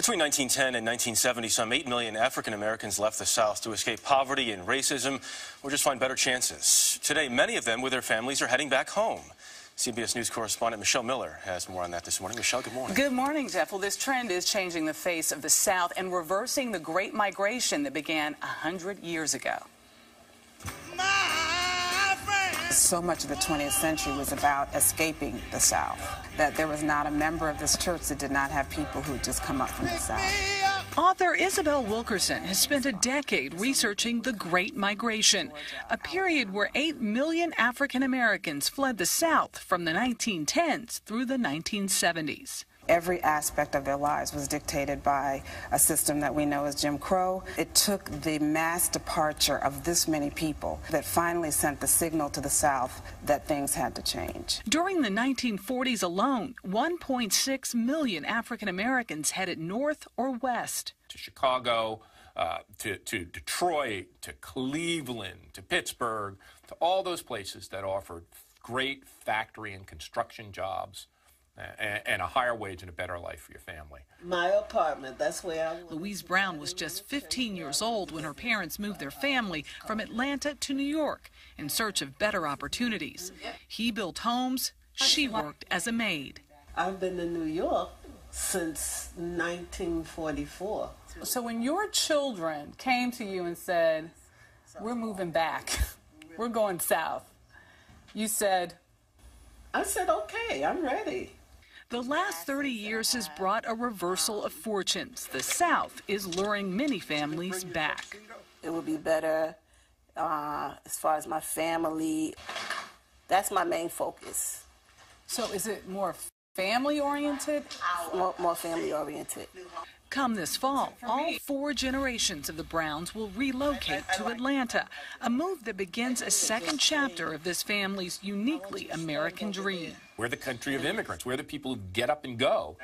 Between 1910 and 1970, some 8 million African Americans left the South to escape poverty and racism or just find better chances. Today, many of them with their families are heading back home. CBS News correspondent Michelle Miller has more on that this morning. Michelle, good morning. Good morning, Jeff. Well, this trend is changing the face of the South and reversing the Great Migration that began 100 years ago. So much of the 20th century was about escaping the South, that there was not a member of this church that did not have people who had just come up from the South. Author Isabel Wilkerson has spent a decade researching the Great Migration, a period where 8 million African Americans fled the South from the 1910s through the 1970s. Every aspect of their lives was dictated by a system that we know as Jim Crow. It took the mass departure of this many people that finally sent the signal to the South that things had to change. During the 1940s alone, 1.6 million African Americans headed north or west. To Chicago, to Detroit, to Cleveland, to Pittsburgh, to all those places that offered great factory and construction jobs and a higher wage and a better life for your family. My apartment, that's where I was. Louise Brown was just 15 years old when her parents moved their family from Atlanta to New York in search of better opportunities. He built homes, she worked as a maid. I've been in New York since 1944. So when your children came to you and said, "We're moving back, we're going south," you said? I said, okay, I'm ready. The last 30 years has brought a reversal of fortunes. The South is luring many families back. It would be better as far as my family. That's my main focus. So is it more family-oriented? More family-oriented. Come this fall, all 4 generations of the Browns will relocate to Atlanta, a move that begins a second chapter of this family's uniquely American dream. We're the country of immigrants. We're the people who get up and go.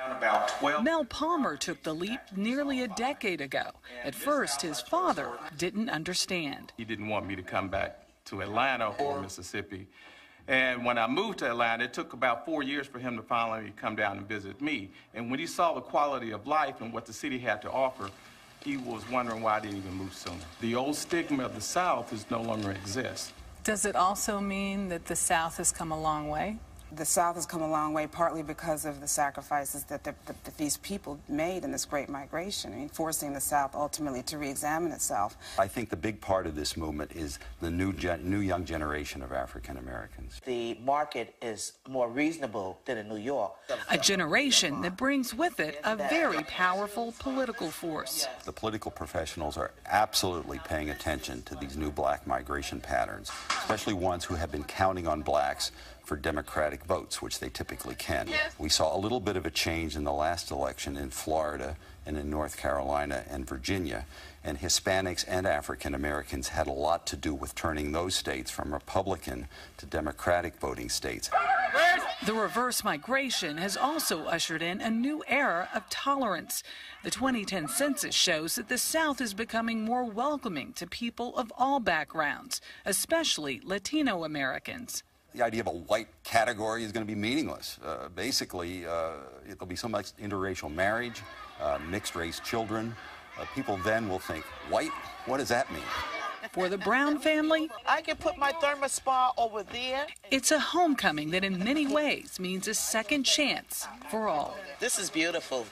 Mel Palmer took the leap nearly a decade ago. At first, his father didn't understand. He didn't want me to come back to Atlanta or Mississippi. And when I moved to Atlanta, it took about 4 years for him to finally come down and visit me. And when he saw the quality of life and what the city had to offer, he was wondering why I didn't even move sooner. The old stigma of the South is no longer exists. Does it also mean that the South has come a long way? The South has come a long way, partly because of the sacrifices that these people made in this Great Migration, I mean, forcing the South ultimately to re-examine itself. I think the big part of this movement is the new young generation of African Americans. The market is more reasonable than in New York. A generation that brings with it a very powerful political force. The political professionals are absolutely paying attention to these new black migration patterns, especially ones who have been counting on blacks for Democratic votes, which they typically can. We saw a little bit of a change in the last election in Florida and in North Carolina and Virginia, and Hispanics and African Americans had a lot to do with turning those states from Republican to Democratic voting states. The reverse migration has also ushered in a new era of tolerance. The 2010 census shows that the South is becoming more welcoming to people of all backgrounds, especially Latino Americans. The idea of a white category is going to be meaningless. Basically, it'll be so much interracial marriage, mixed-race children. People then will think, white? What does that mean? For the Brown family, I can put my thermos spa over there. It's a homecoming that in many ways means a second chance for all. This is beautiful.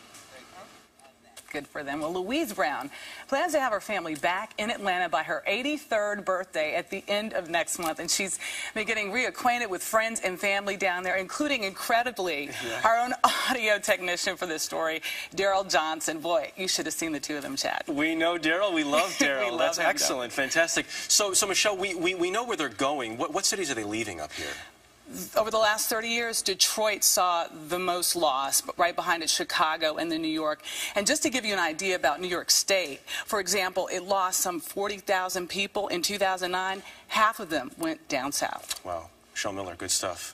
Good for them. Well, Louise Brown plans to have her family back in Atlanta by her 83rd birthday at the end of next month, and she's been getting reacquainted with friends and family down there, including, incredibly, our own audio technician for this story, Daryl Johnson. Boy, you should have seen the two of them chat. We know Daryl. We love Daryl. That's him, excellent. Fantastic. So Michelle, we know where they're going. What cities are they leaving up here? Over the last 30 years, Detroit saw the most loss, but right behind it, Chicago and then New York. And just to give you an idea about New York State, for example, it lost some 40,000 people in 2009. Half of them went down south. Wow. Michelle Miller, good stuff.